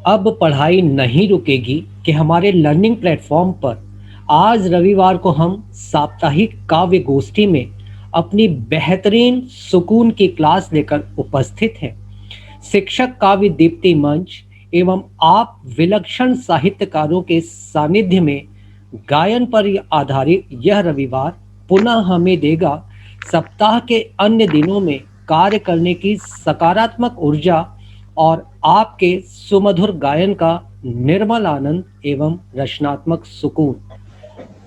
अब पढ़ाई नहीं रुकेगी कि हमारे लर्निंग प्लेटफॉर्म पर आज रविवार को हम साप्ताहिक काव्य गोष्ठी में अपनी बेहतरीन सुकून की क्लास लेकर उपस्थित हैं। शिक्षक काव्य दीप्ति मंच एवं आप विलक्षण साहित्यकारों के सानिध्य में गायन पर आधारित यह रविवार पुनः हमें देगा सप्ताह के अन्य दिनों में कार्य करने की सकारात्मक ऊर्जा और आपके सुमधुर गायन का निर्मल आनंद एवं रचनात्मक सुकून।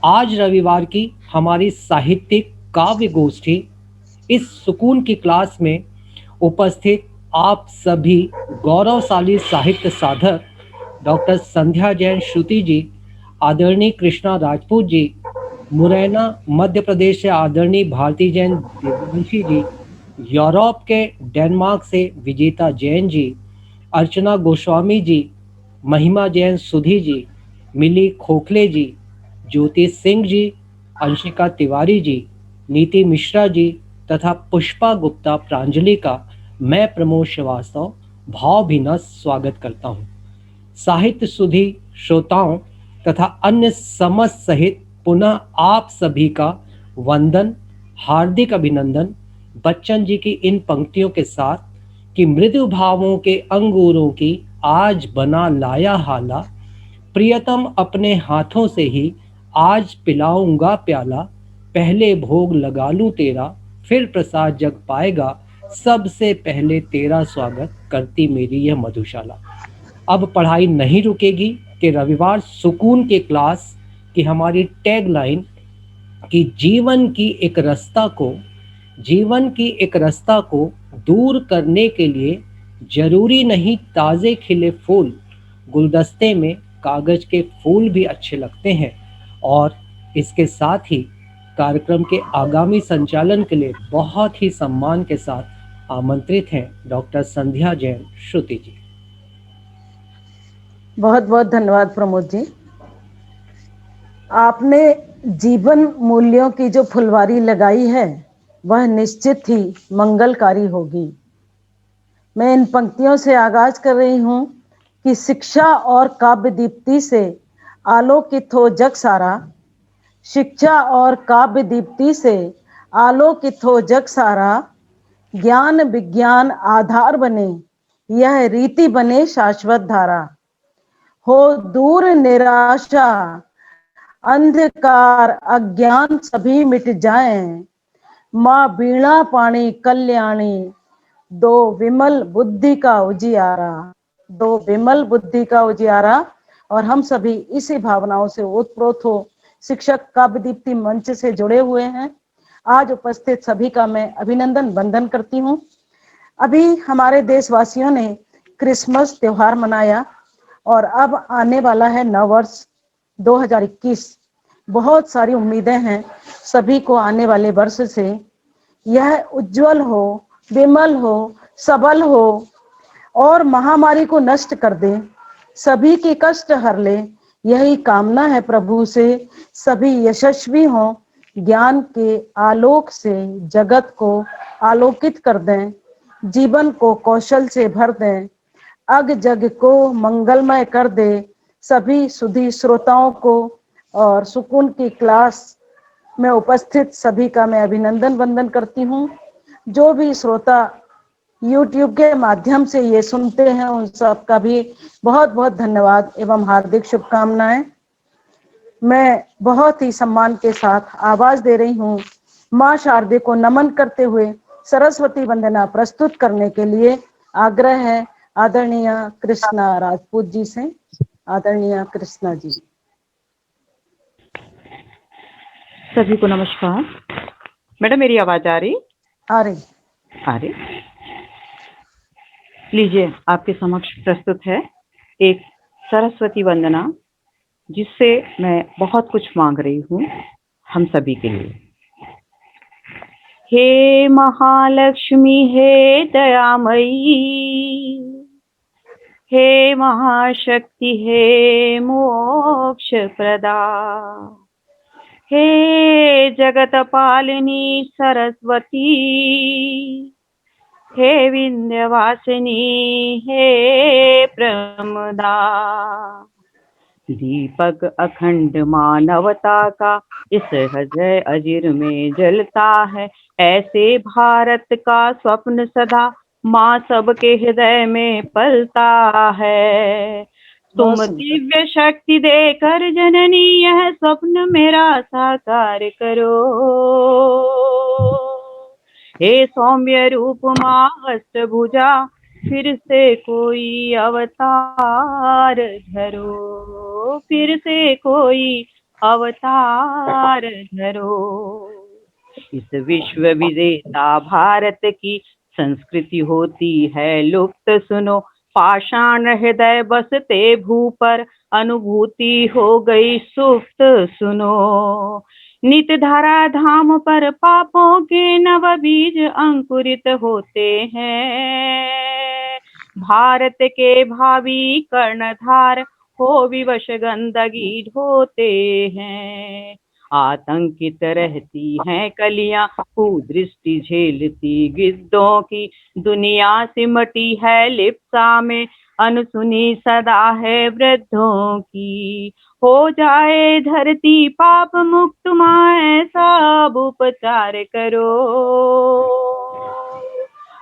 आज रविवार की हमारी साहित्यिक काव्य गोष्ठी इस सुकून की क्लास में उपस्थित आप सभी गौरवशाली साहित्य साधक डॉक्टर संध्या जैन श्रुति जी, आदरणीय कृष्णा राजपूत जी, मुरैना मध्य प्रदेश से आदरणीय भारती जैन दिव्यांशी जी, यूरोप के डेनमार्क से विजेता जैन जी, अर्चना गोस्वामी जी, महिमा जैन सुधी जी, मिली खोखले जी, ज्योति सिंह जी, अंशिका तिवारी जी, नीति मिश्रा जी तथा पुष्पा गुप्ता प्रांजलि का मैं प्रमोद श्रीवास्तव भावभीना स्वागत करता हूँ। साहित्य सुधी श्रोताओं तथा अन्य समस्त सहित पुनः आप सभी का वंदन, हार्दिक अभिनंदन बच्चन जी की इन पंक्तियों के साथ कि मृदु भावों के अंगूरों की आज बना लाया हाला, प्रियतम अपने हाथों से ही आज पिलाऊंगा प्याला, पहले भोग लगा लूं तेरा फिर प्रसाद जग पाएगा, सबसे पहले तेरा स्वागत करती मेरी यह मधुशाला। अब पढ़ाई नहीं रुकेगी कि रविवार सुकून के क्लास की हमारी टैगलाइन कि जीवन की एक रास्ता को दूर करने के लिए जरूरी नहीं ताजे खिले फूल, गुलदस्ते में कागज के फूल भी अच्छे लगते हैं। और इसके साथ ही कार्यक्रम के आगामी संचालन के लिए बहुत ही सम्मान के साथ आमंत्रित हैं डॉक्टर संध्या जैन श्रुति जी। बहुत बहुत धन्यवाद प्रमोद जी। आपने जीवन मूल्यों की जो फुलवारी लगाई है वह निश्चित ही मंगलकारी होगी। मैं इन पंक्तियों से आगाज कर रही हूं कि शिक्षा और काव्य दीप्ति से आलोकित हो जग सारा, शिक्षा और काव्य दीप्ति से आलोकित हो जग सारा, ज्ञान विज्ञान आधार बने, यह रीति बने शाश्वत धारा, हो दूर निराशा अंधकार अज्ञान सभी मिट जाएं, माँ बीणा पाणी कल्याणी, दो विमल बुद्धि का उजियारा, दो विमल बुद्धि का उजियारा। और हम सभी इसी भावनाओं से ओतप्रोत हो शिक्षक काव्य दीप्ति मंच से जुड़े हुए हैं। आज उपस्थित सभी का मैं अभिनंदन वंदन करती हूँ। अभी हमारे देशवासियों ने क्रिसमस त्योहार मनाया और अब आने वाला है नववर्ष 2021। बहुत सारी उम्मीदें हैं सभी को आने वाले वर्ष से, यह उज्जवल हो, विमल हो, सबल हो और महामारी को नष्ट कर दे, सभी के कष्ट हर ले, यही कामना है प्रभु से। सभी यशस्वी हों, ज्ञान के आलोक से जगत को आलोकित कर दें, जीवन को कौशल से भर दें, अग जग को मंगलमय कर दे। सभी सुधी श्रोताओं को और सुकून की क्लास में उपस्थित सभी का मैं अभिनंदन वंदन करती हूँ। जो भी श्रोता YouTube के माध्यम से ये सुनते हैं उन सबका भी बहुत बहुत धन्यवाद एवं हार्दिक शुभकामनाएं। मैं बहुत ही सम्मान के साथ आवाज दे रही हूँ माँ शारदे को नमन करते हुए सरस्वती वंदना प्रस्तुत करने के लिए आग्रह है आदरणीय कृष्णा राजपूत जी से। आदरणीय कृष्णा जी। सभी को नमस्कार। मैडम मेरी आवाज आ रही? आ रही। लीजिए, आपके समक्ष प्रस्तुत है एक सरस्वती वंदना जिससे मैं बहुत कुछ मांग रही हूँ हम सभी के लिए। हे महालक्ष्मी, हे दयामयी, हे महाशक्ति, हे मोक्ष प्रदा, हे जगत पालिनी सरस्वती, हे विंध्यवासिनी हे प्रमदा। दीपक अखंड मानवता का इस हृदय अजिर में जलता है, ऐसे भारत का स्वप्न सदा माँ सबके हृदय में पलता है। बहुत तुम सुंदर। दिव्य शक्ति देकर जननी यह स्वप्न मेरा साकार करो। हे सौम्य रूप माँ अष्टभुजा, फिर से कोई अवतार धरो, फिर से कोई अवतार धरो। इस विश्व विजेता भारत की संस्कृति होती है लुप्त, सुनो पाषाण हृदय बसते भू पर, अनुभूति हो गई सुप्त सुनो। नित धारा धाम पर पापों के नव बीज अंकुरित होते हैं। भारत के भावी कर्णधार हो विवश गंदगी ढोते हैं। आतंकित रहती हैं कलियां, कुदृष्टि झेलती गिद्धों की, दुनिया सिमटी है लिप्सा में, अनसुनी सदा है वृद्धों की। हो जाए धरती पाप मुक्त माँ, ऐसा अब उपचार करो।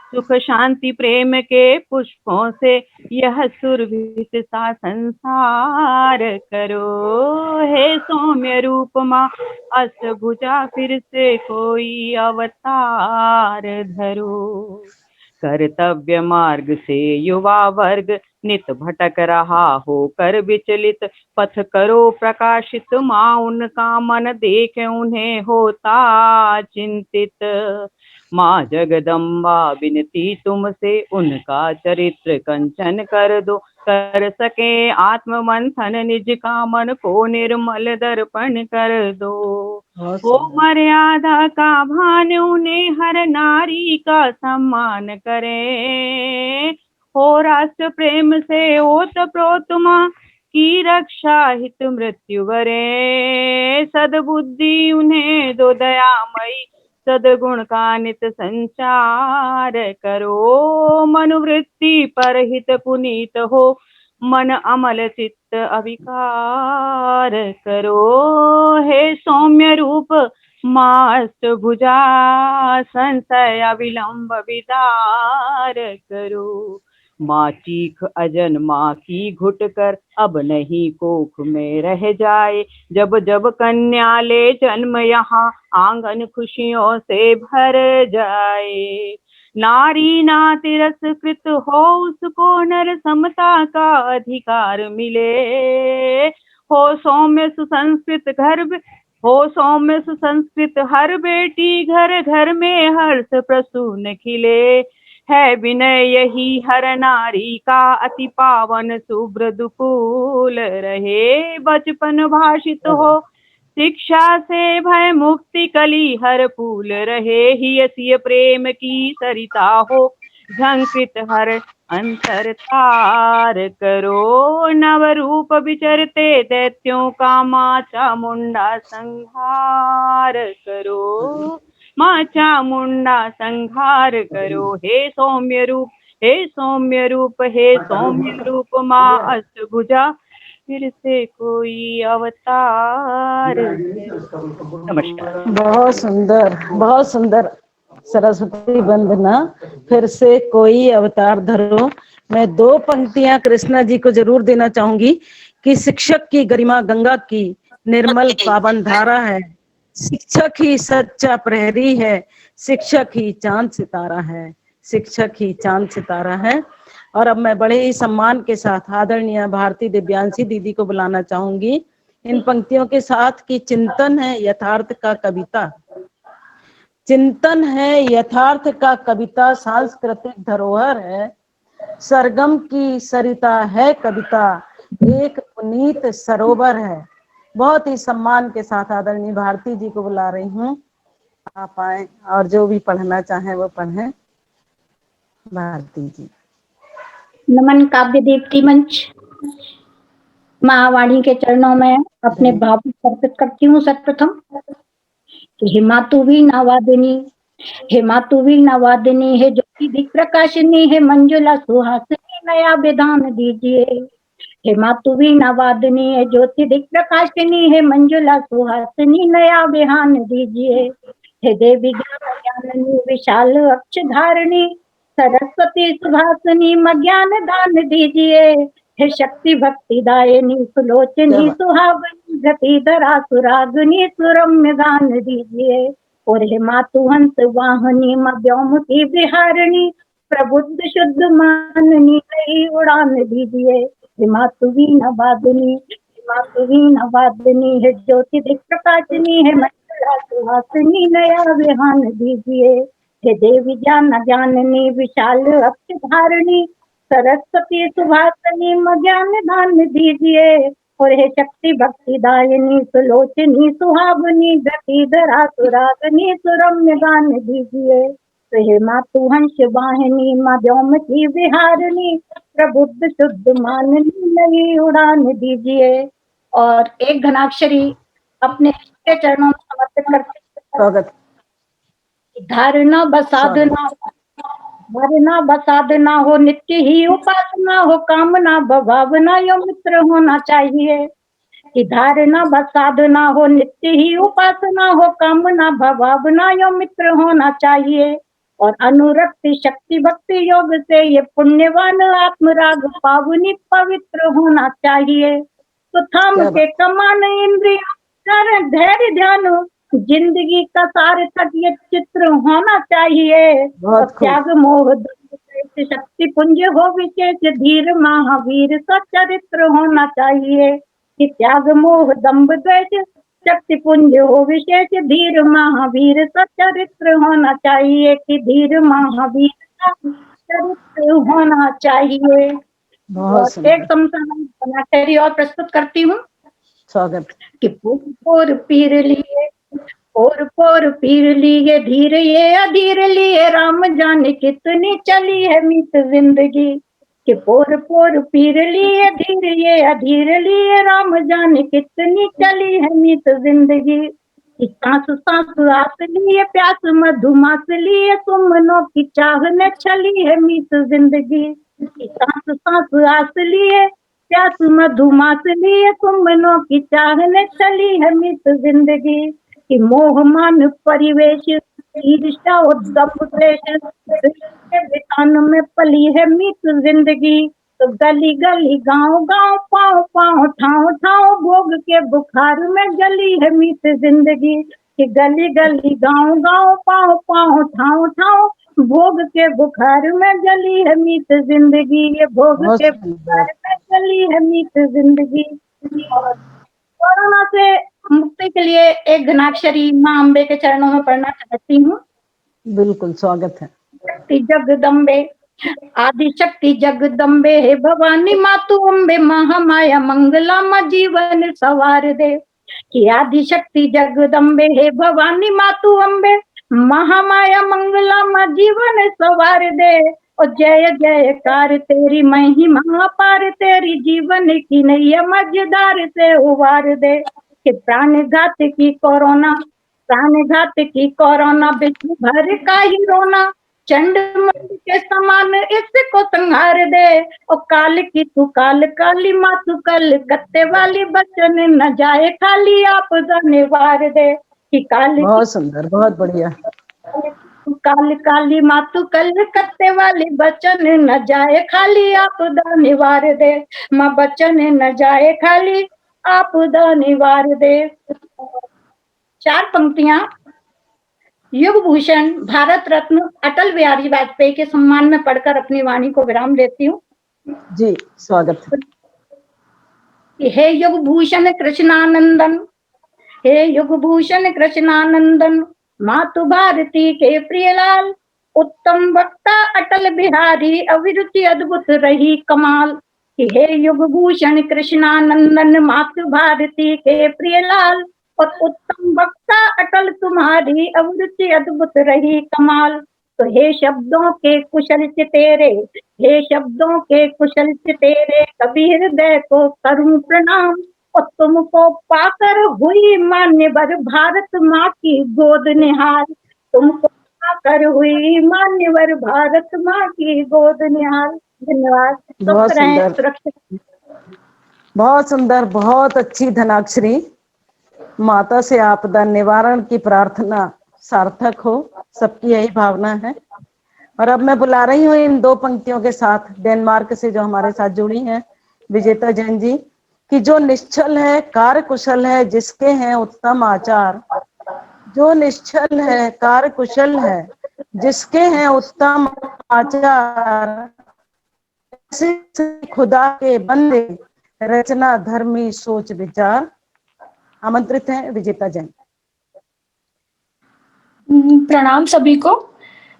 सुख शांति प्रेम के पुष्पों से यह सुरभित सा संसार करो। हे सौम्य रूप माँ अष्टभुजा, फिर से कोई अवतार धरो। कर्तव्य मार्ग से युवा वर्ग नित भटक रहा होकर विचलित, पथ करो प्रकाशित माँ उनका, मन देख उन्हें होता चिंतित। माँ जगदम्बा विनती तुमसे, उनका चरित्र कंचन कर दो, कर सके आत्म मंथन निज का, मन को निर्मल दर्पण कर दो। बहुत हो सुंदर। मर्यादा का भान उन्हें, हर नारी का सम्मान करें। हो राष्ट्र प्रेम से ओत प्रोत माँ की रक्षा हित मृत्यु वरे। सद्बुद्धि उन्हें दो दयामयी, सद्गुण का नित संचार करो। मनुवृत्ति पर हित पुनीत हो, मन अमल चित्त अविकार करो। हे सौम्य रूप माँ अष्टभुजा, संशय अविलंब विदार करो। माँ चीख अजन माँ की घुट कर, अब नहीं कोख में रह जाए, जब जब कन्या ले जन्म यहाँ, आंगन खुशियों से भर जाए। नारी ना तिरस्कृत हो, उसको नर समता का अधिकार मिले। हो सौम्य सुसंस्कृत घर, हो सौम्य सुसंस्कृत हर बेटी, घर घर में हर्ष प्रसून खिले। है विनय यही हर नारी का, अति पावन सुब्रदुकूल रहे। बचपन भाषित हो शिक्षा से, भय मुक्ति कली हर फूल रहे। हियसिय प्रेम की सरिता हो, झंकृत हर अंतर तार करो। नव रूप विचरते दैत्यों का, माँ चामुंडा संहार करो। माँ चामुंडा संहार करो। हे सौम्य रूप, हे सौम्य रूप, हे सौम्य रूप माँ अष्टभुजा, फिर से कोई अवतार। नमस्कार। बहुत सुंदर, बहुत सुंदर। सरस्वती वंदना, फिर से कोई अवतार धरो। मैं दो पंक्तियां कृष्णा जी को जरूर देना चाहूंगी कि शिक्षक की गरिमा गंगा की निर्मल पावन धारा है, शिक्षक ही सच्चा प्रहरी है, शिक्षक ही चांद सितारा है, शिक्षक ही चांद सितारा है। और अब मैं बड़े ही सम्मान के साथ आदरणीय भारती दिव्यांशी दीदी को बुलाना चाहूंगी इन पंक्तियों के साथ कि चिंतन है यथार्थ का कविता, चिंतन है यथार्थ का कविता, सांस्कृतिक धरोहर है, सरगम की सरिता है कविता, एक पुनीत सरोवर है। बहुत ही सम्मान के साथ आदरणीय भारती जी को बुला रही हूँ, आप आए और जो भी पढ़ना चाहें वो पढ़ें। भारती जी। नमन काव्य दीप्ति मंच महावाणी के चरणों में अपने भाव समर्पित करती हूँ। सर्वप्रथम हे मातु वीणा वादिनी, हे मातु वीणा वादिनी, हे जो दिक प्रकाशिनी है मंजुला सुहासिनी, नया विधान दीजिए। हे मातु वीणा वादनी है ज्योति दिक प्रकाशिनी है मंजुला सुहासिनी, नया विधान दीजिए। हे देवी ज्ञान ज्ञाननी विशाल अक्ष धारिणी, सरस्वती सुभासिनी ज्ञान दान दीजिए। हे शक्ति भक्ति दायिनी सुलोचनी सुहावनी, गति धरा सुरागनी सुरम्य गान दीजिए। और हे मातु हंस वाहनी व्योम की विहारिणी, प्रबुद्ध शुद्ध माननी नई उड़ान दीजिए। हे मातु वीणा वादनी, हे मातु वीणा वादनी है ज्योति दिक प्रकाशिनी है मंजुला सुहासिनी, नया विहान दीजिए। हे देवी ज्ञान ज्ञाननी विशाल अक्ष धारिणी, सरस्वती सुभासिनी ज्ञान दान दीजिए। और हे शक्ति भक्ति दायिनी सुलोचनी सुहावनी, गति धरा सुरागनी सुरम्य गान दीजिए। तो हे मातु हंस वाहिनी व्योम की विहारिणी, प्रबुद्ध शुद्ध माननी नई उड़ान दीजिए। और एक घनाक्षरी अपने के चरणों में समर्पित करते स्वागत। धारणा बसाधना, धारणा बसाधना हो नित्य ही उपासना हो, कामना भावना यो मित्र होना चाहिए। कि धारणा बसाधना हो नित्य ही उपासना हो, कामना भावना यो मित्र होना चाहिए। और अनुरक्ति शक्ति भक्ति योग से ये पुण्यवान आत्मराग पावनी पवित्र होना चाहिए। तो थाम के कमान इंद्रिया कर धैर्य ध्यान, जिंदगी का सार्थक ये चित्र होना चाहिए। त्याग मोह शक्ति पुंज हो विशेष, धीर महावीर का चरित्र होना चाहिए। कि त्याग मोह दम्भ द्वेष शक्ति पुंज हो विशेष, धीर महावीर का चरित्र होना चाहिए। कि धीर महावीर का चरित्र होना चाहिए। एक समझाना और प्रस्तुत करती हूँ। स्वागत। कि पोर पीर लिए, पोर पीर लिए, धीर ये अधीर लिए, राम जाने कितनी चली है मीत जिंदगी। कि पोर पीर लिए, धीर ये अधीर लिए, राम जाने कितनी चली है मीत जिंदगी। कि सांस सांस आस लिए, प्यास मधुमास लिए, सुमनों की चाह ने चली है मीत जिंदगी। कि सांस सांस आस लिए, प्यास मधुमास लिए, सुमनों की चाह ने चली है मीत जिंदगी। कि मोह मान परिवेश ईर्ष्या और द्वेष के वितान में पली है मीत जिंदगी। तो गली गली गांव गांव पाँव पाँव ठाव ठाव, भोग के बुखार में जली है मीत जिंदगी। कि गली गली गांव गांव पाँव पाँव ठाव ठाव, भोग के बुखार में जली है मीत जिंदगी। ये भोग के बुखार में जली है मीत जिंदगी। और कोरोना से मुक्ति के लिए एक घनाक्षरी माँ अम्बे के चरणों में पढ़ना चाहती हूँ। बिल्कुल स्वागत है। शक्ति जगदम्बे, आदि शक्ति जगदम्बे हे भवानी मातु अम्बे, महामाया मंगला माँ जीवन सवार दे। कि आदि शक्ति जगदम्बे हे भवानी मातु अम्बे, महामाया मंगला माँ जीवन सवार दे। और जय जयकार तेरी महिमा पार, तेरी जीवन की नैया मझधार से उबार दे। कि प्राणघात की कोरोना, प्राणघात की कोरोना, विश्व भर का ही रोना, चंड के समान इसको संहार दे। और काल की तू काल काली मातु कलकत्ते वाली, बचन न जाए खाली आपदा निवार दे। कि काल, बहुत सुंदर, बहुत बढ़िया। काल काली मातु कलकत्ते वाली, बचन न जाए खाली आपदा निवार दे। माँ बचन न जाए खाली आपदा निवार दे। 4 पंक्तियां युग भूषण भारत रत्न अटल बिहारी वाजपेयी के सम्मान में पढ़कर अपनी वाणी को विराम देती हूँ। जी स्वागत है। हे युग भूषण कृष्णानंदन, हे युग भूषण कृष्णानंदन, मातु भारती के प्रियलाल, उत्तम वक्ता अटल बिहारी, अभिरुचि अद्भुत रही कमाल। कि हे युग भूषण कृष्णानंदन, मातु भारती के प्रियलाल, और उत्तम वक्ता अटल तुम्हारी, अभिरुचि अद्भुत रही कमाल। तो हे शब्दों के कुशल तेरे, हे शब्दों के कुशल तेरे, कभी हृदय को करूं प्रणाम। और तुमको पाकर हुई मान्यवर, भारत माँ की गोद निहार। तुमको कर हुई मान्यवर भारत माँ की गोद निहाल। धन्यवाद। बहुत स्वस्थ रहें, सुंदर, सुरक्षित। बहुत सुंदर, बहुत अच्छी धनाक्षरी। माता से आपदा निवारण की प्रार्थना सार्थक हो, सबकी यही भावना है। और अब मैं बुला रही हूँ इन 2 पंक्तियों के साथ डेनमार्क से जो हमारे साथ जुड़ी हैं विजेता जैन जी, कि जो निश्चल है कार्य कुशल है जिसके हैं उत्तम आचार, जो निश्चल है कार्य कुशल है जिसके हैं उत्तम आचार, ऐसे खुदा के बंदे रचना धर्मी सोच विचार। आमंत्रित हैं विजेता जैन। प्रणाम सभी को।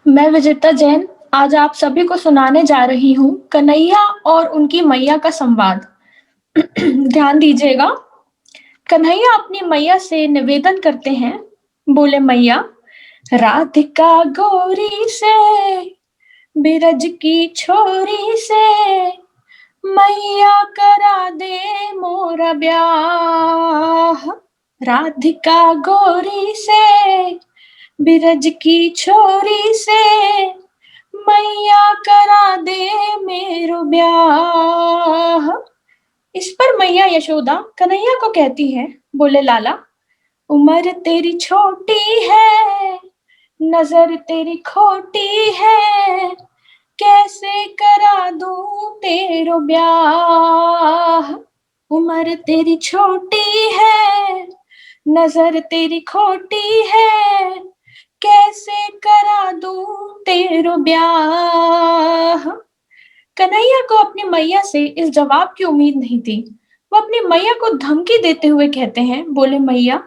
मैं विजेता जैन आज आप सभी को सुनाने जा रही हूँ कन्हैया और उनकी मैया का संवाद। ध्यान दीजिएगा। कन्हैया अपनी मैया से निवेदन करते हैं। बोले, मैया राधिका गोरी से बिरज की छोरी से मैया करा दे मोरा ब्याह। राधिका गोरी से बिरज की छोरी से मैया करा दे मेरो ब्याह। इस पर मैया यशोदा कन्हैया को कहती है, बोले लाला उम्र तेरी छोटी है, नजर तेरी खोटी है, कैसे करा दूं तेरो ब्याह। उम्र तेरी छोटी है, नजर तेरी खोटी है, कैसे करा दूं तेरो ब्याह। कन्हैया को अपनी मैया से इस जवाब की उम्मीद नहीं थी। वो अपनी मैया को धमकी देते हुए कहते हैं, बोले मैया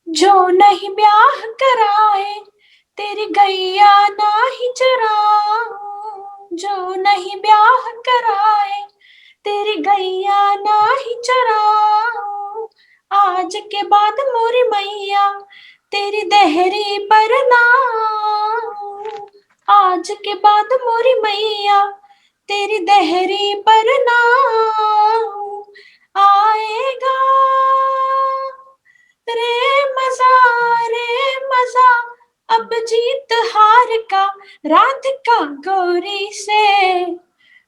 जो नहीं ब्याह कराए तेरी गैया नाही चराऊं। जो नहीं ब्याह कराए तेरी गैया नाही चराऊं। आज के बाद मोरी मैया तेरी देहरी पर नाऊं। आज के बाद मोरी मैया तेरी देहरी पर नाऊं। आएगा रे मजा अब जीत हार का, राधिका गौरी से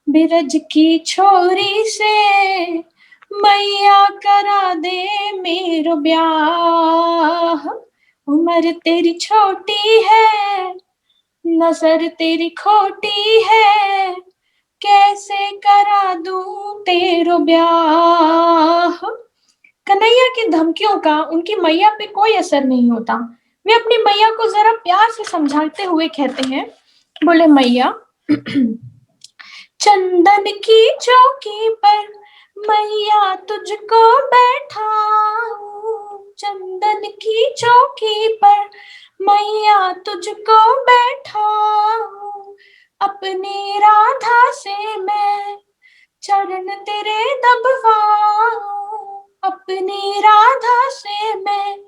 बिरज की छोरी से मैया करा दे मेरो ब्याह। उम्र तेरी छोटी है, नजर तेरी खोटी है, कैसे करा दूं तेरो ब्याह। कन्हैया की धमकियों का उनकी मैया पे कोई असर नहीं होता। वे अपनी मैया को जरा प्यार से समझाते हुए कहते हैं, बोले मैया चंदन की चौकी पर मैया तुझको बैठाऊं। चंदन की चौकी पर मैया तुझको बैठाऊं। अपनी राधा से मैं चरण तेरे दबवाऊं। अपनी राधा से मैं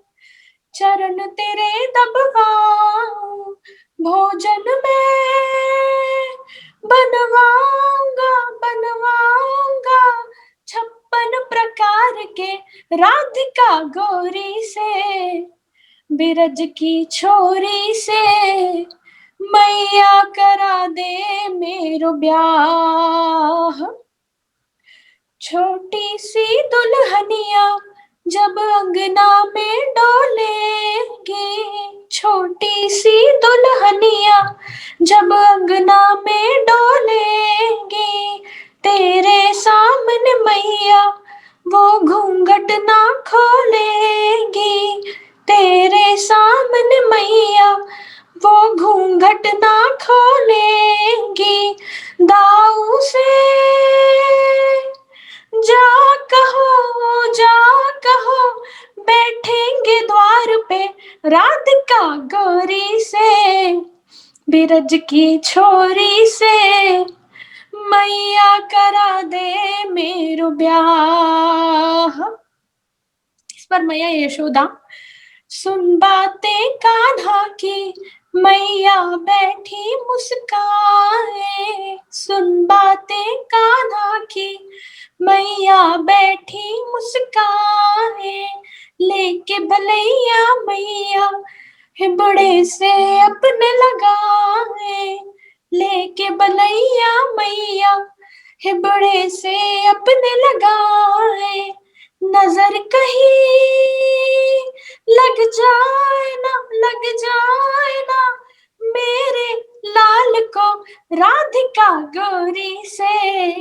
चरण तेरे दबवाऊं। भोजन में बनवाऊंगा 56 प्रकार के, राधिका गौरी से बिरज की छोरी से मैया करा दे मेरो ब्याह। छोटी सी दुल्हनिया जब अंगना में डोलेगी। छोटी सी दुल्हनिया जब अंगना में डोलेगी, तेरे सामने मैया वो घूंघट ना खोलेगी। तेरे सामने मैया वो घूंघट ना खोलेगी। दाऊ से जा कहो बैठेंगे द्वार पे, राधिका गौरी से बिरज की छोरी से मैया करा दे मेरो ब्याह। इस पर मैया यशोदा सुन बातें कान्हा की मैया बैठी मुस्काए। सुन बातें कान्हा की मैया बैठी मुस्काए। लेके भलैया मैया हे बड़े से अपने लगाए लेके बलैया मैया, हे बड़े से अपने लगाए, नजर कहीं लग जाए ना मेरे लाल को राधिका गोरी से,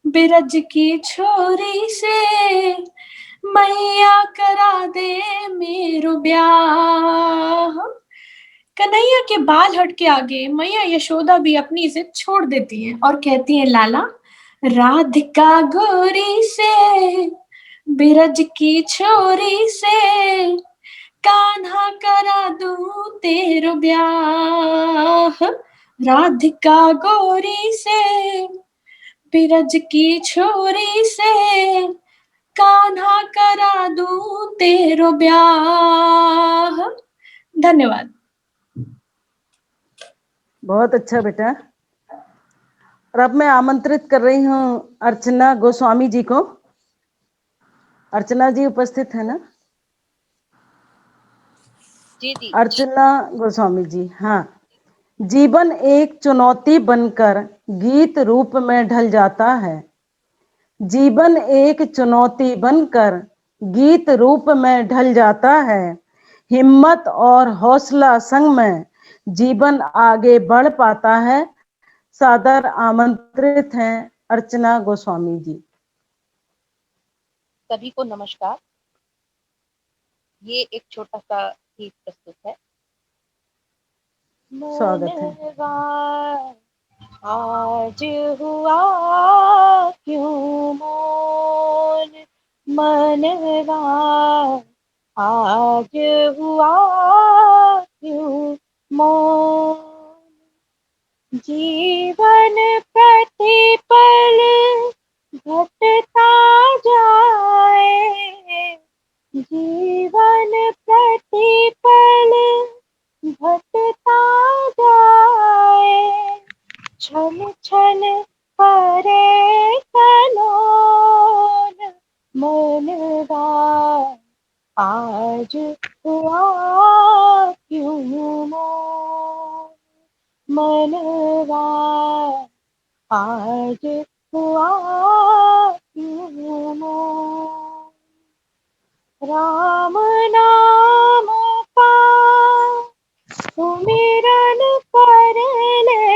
बिरज की छोरी से मैया करा दे मेरो ब्याह। कन्हैया के बाल हट के आगे मैया यशोदा भी अपनी इज्जत छोड़ देती हैं और कहती हैं, लाला राधिका गोरी से, बिरज की छोरी से कान्हा करा दूं तेरो ब्याह। राधिका गोरी से, बिरज की छोरी से कान्हा करा दूं तेरो ब्याह। धन्यवाद। बहुत अच्छा बेटा। और अब मैं आमंत्रित कर रही हूँ अर्चना गोस्वामी जी को। अर्चना जी उपस्थित है ना? जी जी। अर्चना गोस्वामी जी। हाँ। जीवन एक चुनौती बनकर गीत रूप में ढल जाता है। जीवन एक चुनौती बनकर गीत रूप में ढल जाता है। हिम्मत और हौसला संग में जीवन आगे बढ़ पाता है। सादर आमंत्रित हैं अर्चना गोस्वामी जी। सभी को नमस्कार। ये एक छोटा सा गीत प्रस्तुत है। स्वागत है। मनवा आज हुआ क्यों मौन, मनवा आज हुआ क्यों मौन, जीवन प्रतिपल घटता जाए, जीवन प्रतिपल घटता जाए, छन छन करे कलोन, मनवा आज हुआ क्यों मौन, मनवा आज हुआ क्यों मौन, राम नाम का सुमिरन कर ले,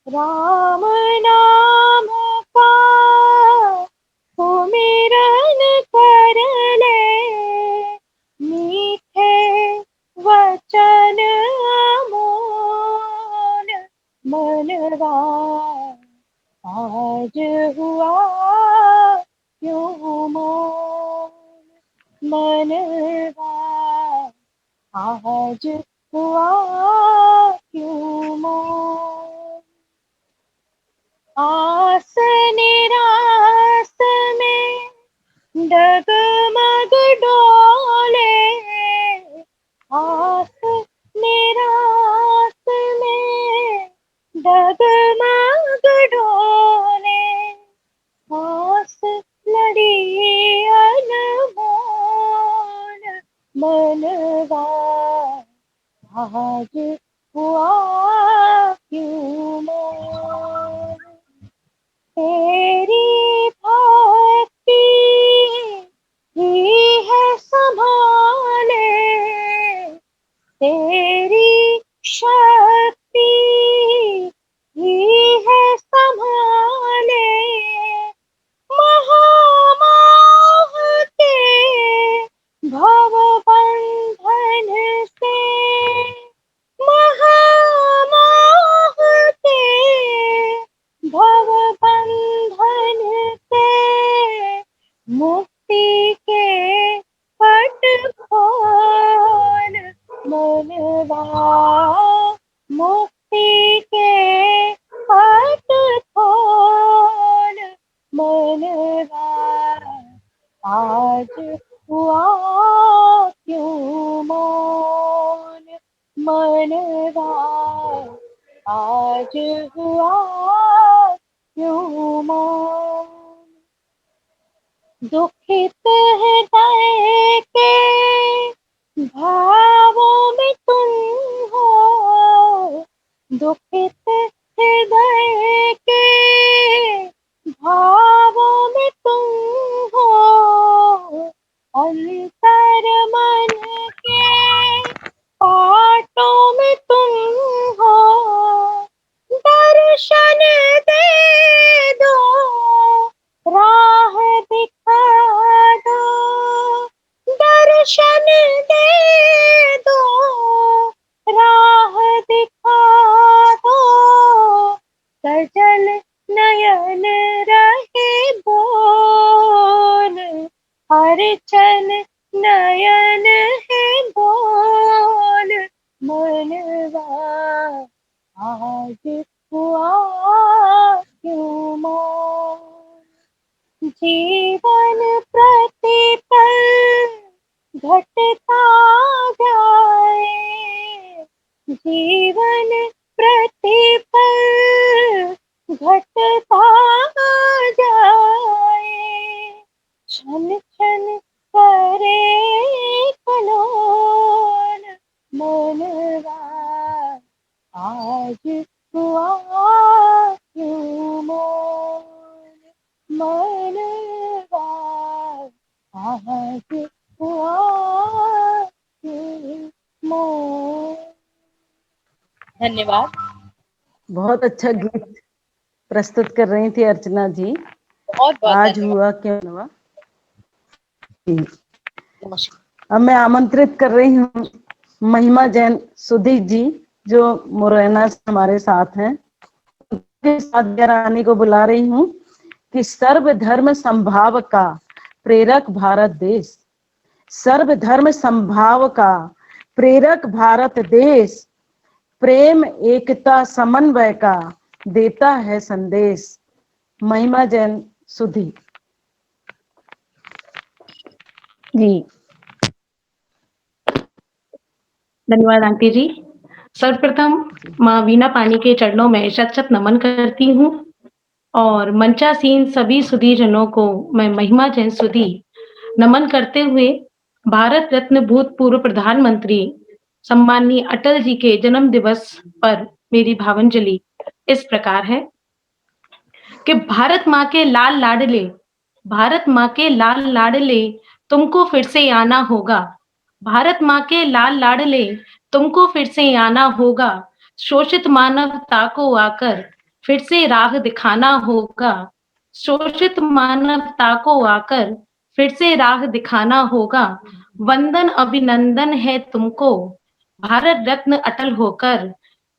राम नाम का सुमिरन कर ले, मीठे वचन अमोल, मनवा आज हुआ क्यों मौन, मनवा आज हुआ क्यों मौन, आस निरास में डगमग डोले, आस निरास में डगमग डोले, आस लड़ी अनमोल, मनवा आज हुआ क्यों मौन, तेरी भक्ति ही है संभाले, तेरी शक्ति ही है संभाले, महामोह के भव बंधन से, महामोह के भव बंधन से, मुक्ति के पट खोल, मनवा मुक्ति के पट खोल, मनवा आज हुआ क्यों मौन, मनवा आज हुआ क्यों मौन, दुखित हृदय के भावों में तुम हो दुखित हृदय के, भावों में तुम हो अंतर मन के, पाटों में तुम हो दर्शन दे दो, राह दिखा दो, दर्शन दे दो, राह दिखा दो, सजल नयन रहे बोल, हरिचन नयन है बोल, मनवा आज हुआ क्यों मौन, जीवन प्रतिपल घटता जाए, जीवन प्रतिपल घटता जाए, क्षण क्षण करे कलोल, मनवा आज हुआ क्यों मौन, मनवा आज हुआ क्यों मौन। धन्यवाद। बहुत अच्छा गीत प्रस्तुत कर रही थी अर्चना जी। बहुत बहुत आज धन्यवाद। हुआ क्यों हुआ। जी। नमस्कार। अब मैं आमंत्रित कर रही हूँ महिमा जैन सुधी जी, जो मुरैना से हमारे साथ हैं, उनके साथ रानी को बुला रही हूँ कि सर्वधर्म संभाव का प्रेरक भारत देश, सर्वधर्म संभाव का प्रेरक भारत देश, प्रेम एकता समन्वय का देता है संदेश। महिमा जैन सुधी जी, धन्यवाद आंटी जी। सर्वप्रथम माँ वीणा पानी के चरणों में शत शत नमन करती हूँ और मंचासीन सभी सुधीजनों को मैं महिमा जैन सुधी नमन करते हुए भारत रत्न भूतपूर्व प्रधानमंत्री सम्माननीय अटल जी के जन्म दिवस पर मेरी भावांजलि इस प्रकार है कि भारत माँ के लाल लाडले, भारत माँ के लाल लाडले, तुमको फिर से आना होगा, भारत माँ के लाल लाडले, तुमको फिर से आना होगा, शोषित मानवता को आकर फिर से राह दिखाना होगा, शोषित मानवता को आकर फिर से राह दिखाना होगा, वंदन अभिनंदन है तुमको भारत रत्न अटल होकर,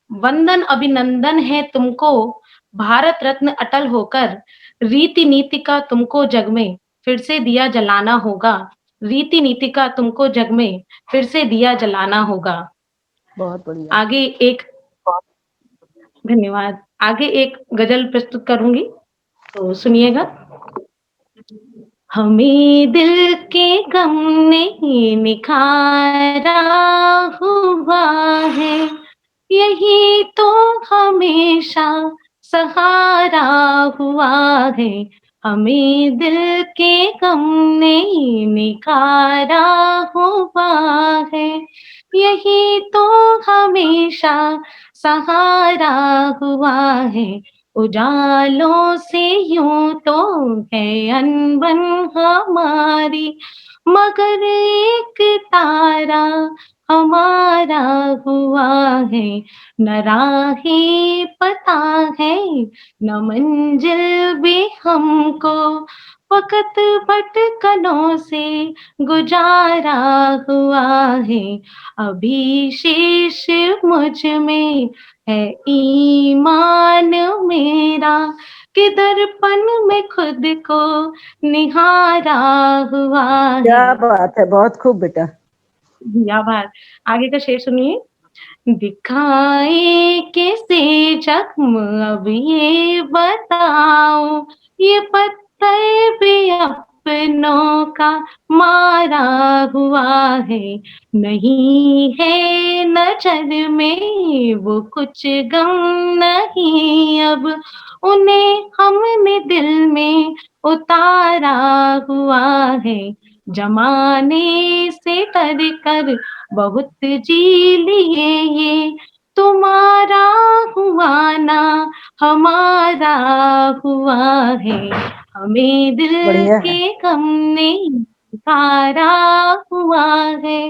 वंदन अभिनंदन है तुमको भारत रत्न अटल होकर, रीति नीति का तुमको जग में फिर से दिया जलाना होगा, रीति नीति का तुमको जग में फिर से दिया जलाना होगा। बहुत बढ़िया। आगे एक धन्यवाद। आगे एक गजल प्रस्तुत करूंगी, तो सुनिएगा। हमें दिल के गम ने निखारा हुआ है, यही तो हमेशा सहारा हुआ है, हमें दिल के गम ने निखारा हुआ है, यही तो हमेशा सहारा हुआ है, उजालों से यूं तो है अनबन हमारी, मगर एक तारा हमारा हुआ है, न राहें पता है न मंजिल भी हमको, वक़्त भटकनों से गुजारा हुआ है, अभी शेष मुझ में है ईमान मेरा, कि दर्पण में खुद को निहारा हुआ है। क्या बात है, बहुत खूब बेटा। आभार। आगे का शेर सुनिए। दिखाए कैसे जख्म अब ये बताओ, ये पत्थर भी अपनों का मारा हुआ है, नहीं है नजर में वो कुछ गम नहीं अब, उन्हें हमने दिल में उतारा हुआ है, जमाने से डर कर बहुत जी लिए ये, तुम्हारा हुआ ना हमारा हुआ है, हमें दिल बढ़िया है। के गम ने पुकारा हुआ है,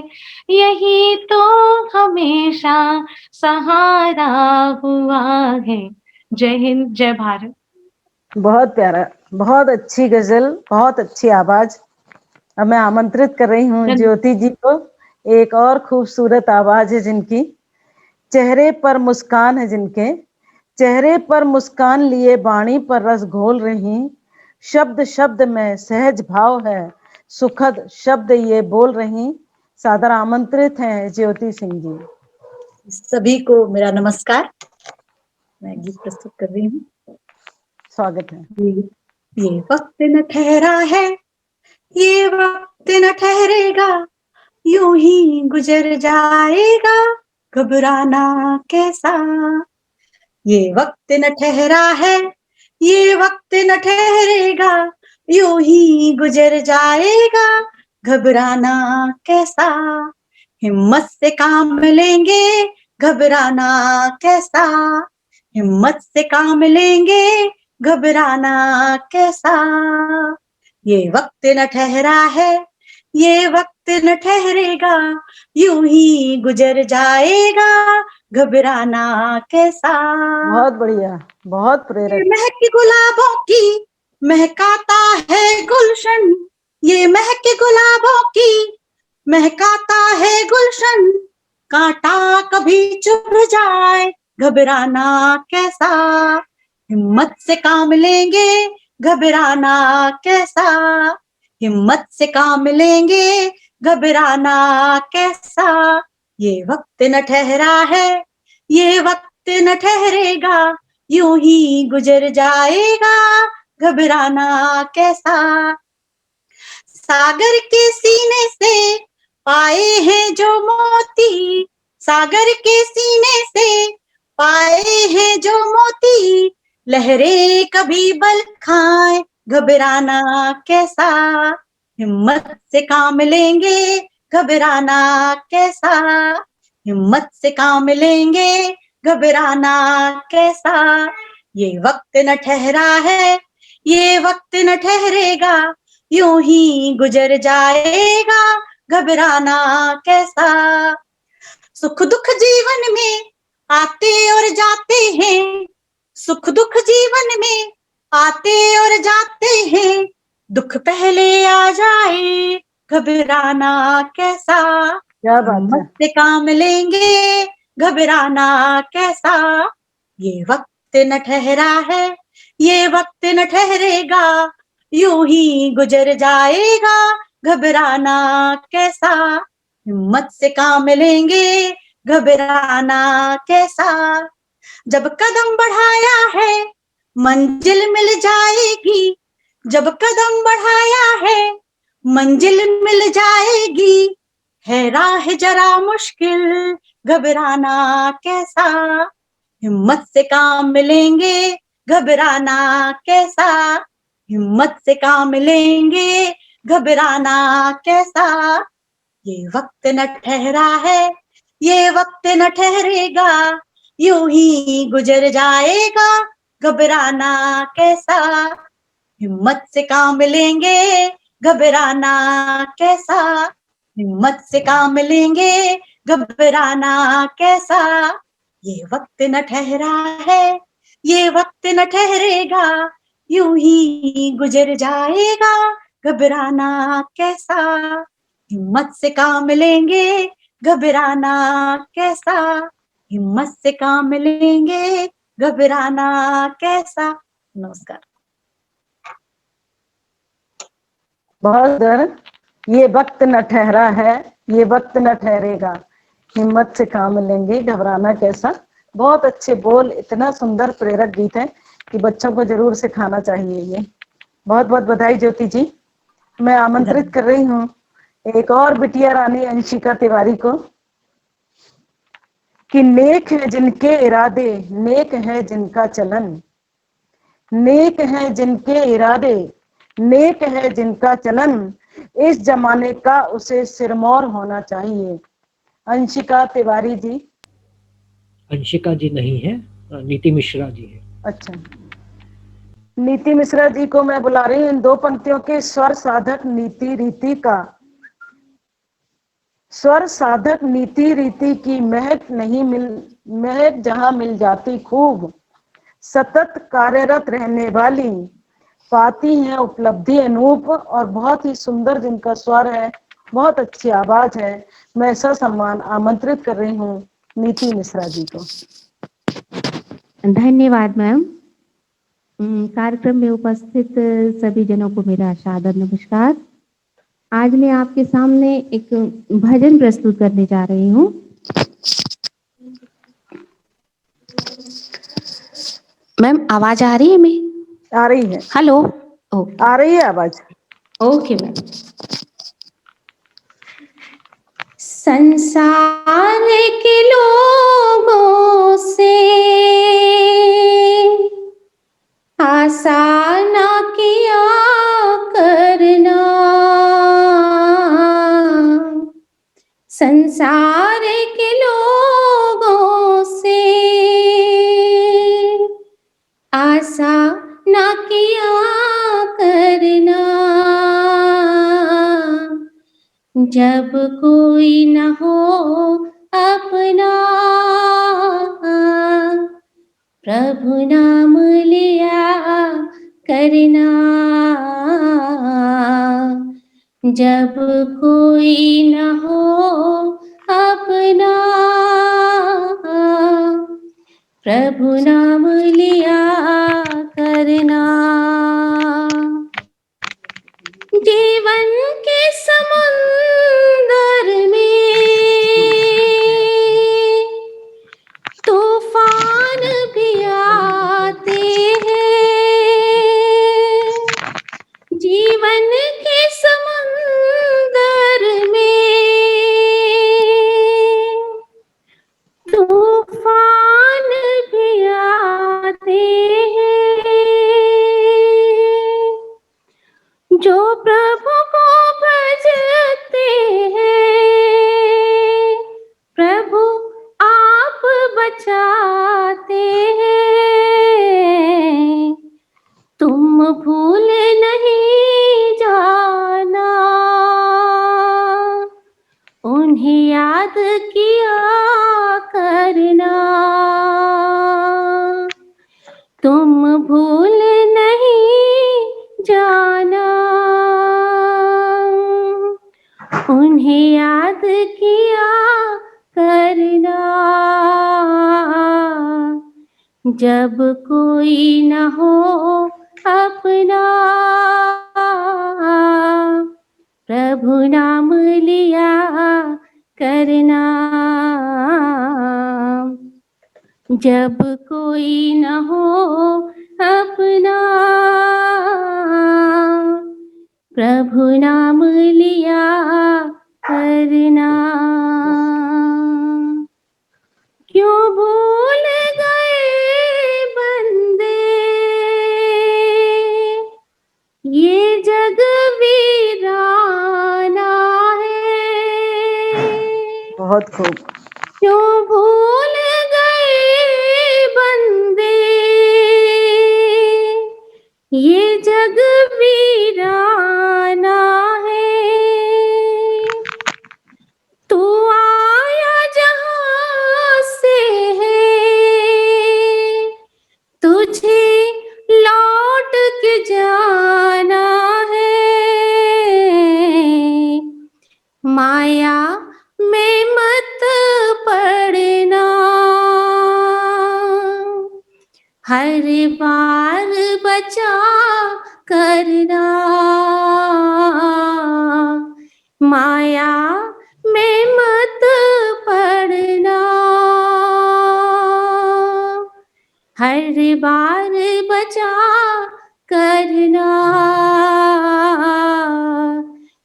यही तो हमेशा सहारा हुआ है। जय हिंद, जय भारत। बहुत प्यारा, बहुत अच्छी गजल, बहुत अच्छी आवाज। अब मैं आमंत्रित कर रही हूँ ज्योति जी को। एक और खूबसूरत आवाज है जिनकी, चेहरे पर मुस्कान है जिनके, चेहरे पर मुस्कान लिए वाणी पर रस घोल रही, शब्द शब्द में सहज भाव है, सुखद शब्द ये बोल रही। सादर आमंत्रित हैं ज्योति सिंह जी। सभी को मेरा नमस्कार। मैं गीत प्रस्तुत कर रही हूँ। स्वागत है। ये वक्त न ठहरा है, ये वक्त न ठहरेगा, यूं ही गुजर जाएगा, घबराना कैसा। ये वक्त न ठहरा है, ये वक्त न ठहरेगा, यूं ही गुजर जाएगा, घबराना कैसा। हिम्मत से काम लेंगे, घबराना कैसा। हिम्मत से काम लेंगे, घबराना कैसा। ये वक्त न ठहरा है, ये वक्त न ठहरेगा, यूं ही गुजर जाएगा, घबराना कैसा। बहुत बढ़िया, बहुत प्रेरक। महक गुलाबों की महकाता है गुलशन, ये महक गुलाबों की महकाता है गुलशन, कांटा कभी चुभ जाए, घबराना कैसा। हिम्मत से काम लेंगे, घबराना कैसा। हिम्मत से काम लेंगे, घबराना कैसा। ये वक्त न ठहरा है, ये वक्त न ठहरेगा, यूं ही गुजर जाएगा, घबराना कैसा। सागर के सीने से पाए हैं जो मोती, सागर के सीने से पाए हैं जो मोती, लहरें कभी बल खाए, घबराना कैसा। हिम्मत से काम लेंगे, घबराना कैसा। हिम्मत से काम लेंगे, घबराना कैसा। ये वक्त न ठहरा है, ये वक्त न ठहरेगा, यूं ही गुजर जाएगा, घबराना कैसा। सुख दुख जीवन में आते और जाते हैं, सुख दुख जीवन में आते और जाते हैं, दुख पहले आ जाए, घबराना कैसा। क्या बात है। हिम्मत से काम लेंगे, घबराना कैसा। ये वक्त न ठहरा है, ये वक्त न ठहरेगा, यूं ही गुजर जाएगा, घबराना कैसा। हिम्मत से काम लेंगे, घबराना कैसा। जब कदम बढ़ाया है, मंजिल मिल जाएगी, जब कदम बढ़ाया है, मंजिल मिल जाएगी, है राह जरा मुश्किल, घबराना कैसा। हिम्मत से काम लेंगे, घबराना कैसा। हिम्मत से काम लेंगे, घबराना कैसा। ये वक्त न ठहरा है, ये वक्त न ठहरेगा, यूं ही गुजर जाएगा, घबराना कैसा। हिम्मत से काम लेंगे, घबराना कैसा। हिम्मत से काम लेंगे, घबराना कैसा। ये वक्त न ठहरा है, ये वक्त न ठहरेगा, यूं ही गुजर जाएगा, घबराना कैसा। हिम्मत से काम लेंगे, घबराना कैसा। हिम्मत से काम लेंगे, घबराना कैसा। नमस्कार। बहुत डर, ये वक्त न ठहरा है, ये वक्त न ठहरेगा, हिम्मत से काम लेंगे, घबराना कैसा। बहुत अच्छे बोल, इतना सुंदर प्रेरक गीत है कि बच्चों को जरूर सिखाना चाहिए ये। बहुत बहुत बधाई ज्योति जी। मैं आमंत्रित कर रही हूँ एक और बिटिया रानी अंशिका तिवारी को, कि नेक है जिनके इरादे, नेक है जिनका चलन, नेक है जिनके इरादे, नेक है जिनका चलन, इस जमाने का उसे सिरमौर होना चाहिए। अंशिका तिवारी जी। अंशिका जी नहीं है, नीति मिश्रा जी है। अच्छा, नीति मिश्रा जी को मैं बुला रही हूँ। इन 2 पंक्तियों के स्वर साधक नीति रीति का, स्वर साधक नीति रीति की महक नहीं महक जहां मिल जाती खूब, सतत कार्यरत रहने वाली पाती हैं उपलब्धि अनूप। और बहुत ही सुंदर जिनका स्वर है, बहुत अच्छी आवाज है। मैं ससम्मान आमंत्रित कर रही हूँ नीति मिश्रा जी को। धन्यवाद मैम। कार्यक्रम में उपस्थित सभी जनों को मेरा सादर नमस्कार। आज मैं आपके सामने एक भजन प्रस्तुत करने जा रही हूँ। मैम आवाज आ रही है? मैं आ रही है। हेलो। आ रही है आवाज। Okay ma'am. संसार के लोगों से आशा ना किया करना, संसार के लोगों से आशा ना किया करना, जब कोई न हो अपना, प्रभु नाम लिया करना, जब कोई न हो अपना, प्रभु नाम लिया करना। जीवन के समुंदर में तूफान भी आते हैं, जीवन के समुंदर में तूफान भी आते हैं, जो प्रभु को भजते हैं प्रभु आप बचाते हैं, तुम भूल नहीं जाना, उन्हें याद किया करना, तुम भूल नहीं जाना, उन्हें याद किया करना, जब कोई न हो अपना, प्रभु नाम लिया करना, जब कोई न हो अपना, प्रभु नाम लिया करना। क्यों भूल गए बंदे ये जग वीराना है, बहुत खूब। क्यों भूल गए बंदे ये जग वीराना है, तू आया जहां से है तुझे लौट के जाना है, माया में मत पड़ना, हर बार बचा करना, माया में मत पड़ना, हर बार बचा करना,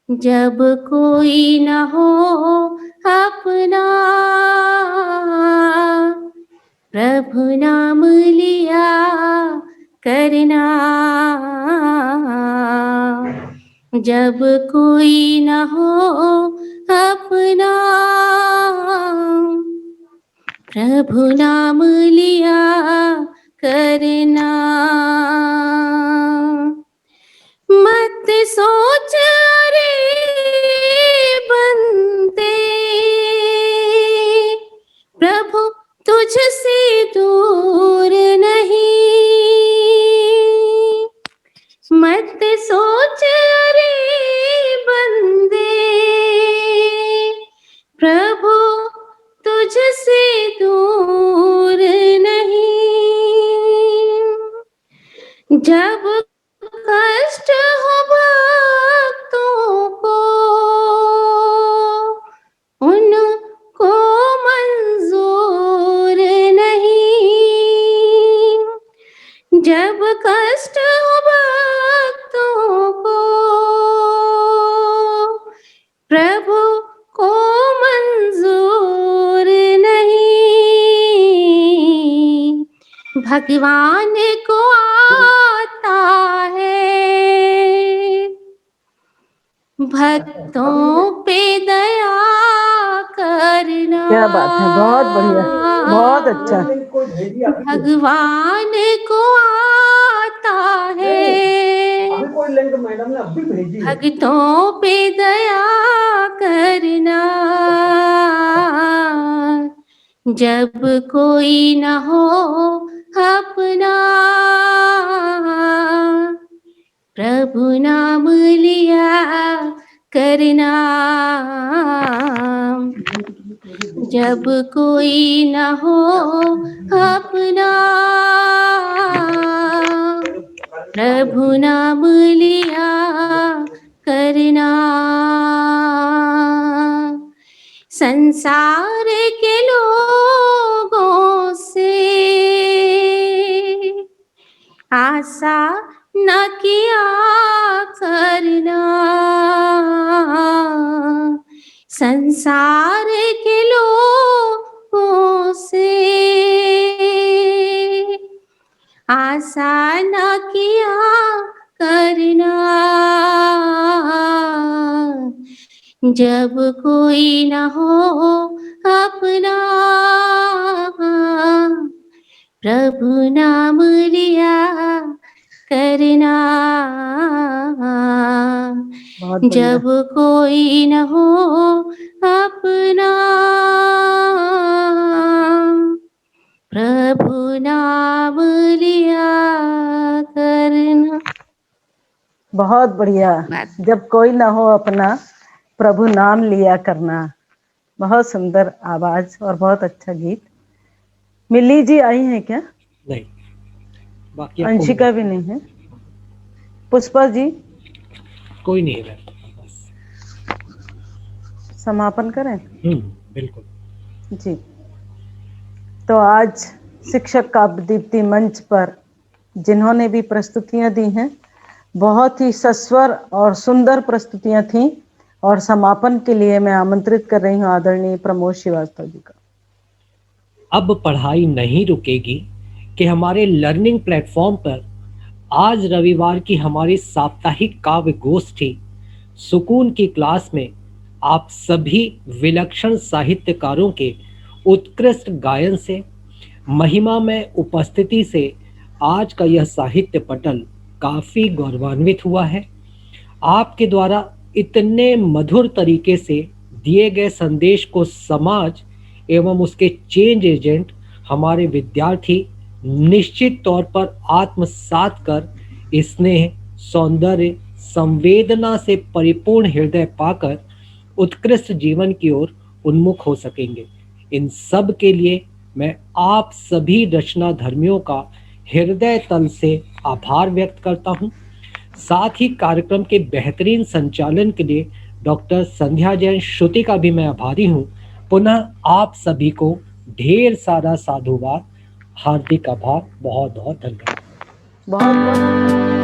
जब कोई न हो अपना, प्रभु नाम लिया करना, जब कोई न हो अपना, प्रभु नाम लिया करना। मत सोच रे बंदे, प्रभु तुझसे दूर नहीं। मत सोच रे बंदे, प्रभु तुझसे दूर नहीं। जब कष्ट हो भक्तों को, उनको मंजूर नहीं। जब कष्ट हो भक्तों को, प्रभु को मंजूर नहीं। भगवान को आता है भक्तों पे दया करना। क्या बात है, बहुत बढ़िया, बहुत अच्छा। भगवान को आता है भक्तों पे दया करना। जब कोई न हो अपना, प्रभु नाम लिया करना। जब कोई न हो अपना, प्रभु नाम लिया करना। संसार के लोगों से आशा न किया करना। संसार के लोगों से आशा न किया करना। जब कोई न हो अपना, प्रभु नाम लिया करना। जब कोई न हो अपना, प्रभु नाम लिया करना। बहुत बढ़िया। जब कोई ना हो अपना, प्रभु नाम लिया करना। बहुत सुंदर आवाज और बहुत अच्छा गीत। मिली जी आई है क्या? नहीं, बाकी अंशिका भी नहीं है। पुष्पा जी? कोई नहीं है। समापन करें? बिल्कुल जी। तो आज शिक्षक काव्य दीप्ति मंच पर जिन्होंने भी प्रस्तुतियां दी हैं, बहुत ही सस्वर और सुंदर प्रस्तुतियां थीं, और समापन के लिए मैं आमंत्रित कर रही हूं आदरणीय प्रमोद श्रीवास्तव जी का। अब पढ़ाई नहीं रुकेगी कि हमारे लर्निंग प्लेटफॉर्म पर आज रविवार की हमारी साप्ताहिक काव्य गोष्ठी सुकून की क्लास में आप सभी विलक्षण साहित्यकारों के उत्कृष्ट गायन से, महिमा में उपस्थिति से आज का यह साहित्य पटल काफी गौरवान्वित हुआ है। आपके द्वारा इतने मधुर तरीके से दिए गए संदेश को समाज एवं उसके चेंज एजेंट हमारे विद्यार्थी निश्चित तौर पर आत्मसात कर स्नेह, सौंदर्य, संवेदना से परिपूर्ण हृदय पाकर उत्कृष्ट जीवन की ओर उन्मुख हो सकेंगे। इन सब के लिए मैं आप सभी रचना धर्मियों का हृदय तल से आभार व्यक्त करता हूं। साथ ही कार्यक्रम के बेहतरीन संचालन के लिए डॉक्टर संध्या जैन श्रुति का भी मैं आभारी हूं। पुनः आप सभी को ढेर सारा साधुवाद, हार्दिक आभार, बहुत बहुत धन्यवाद। बहुत बहुत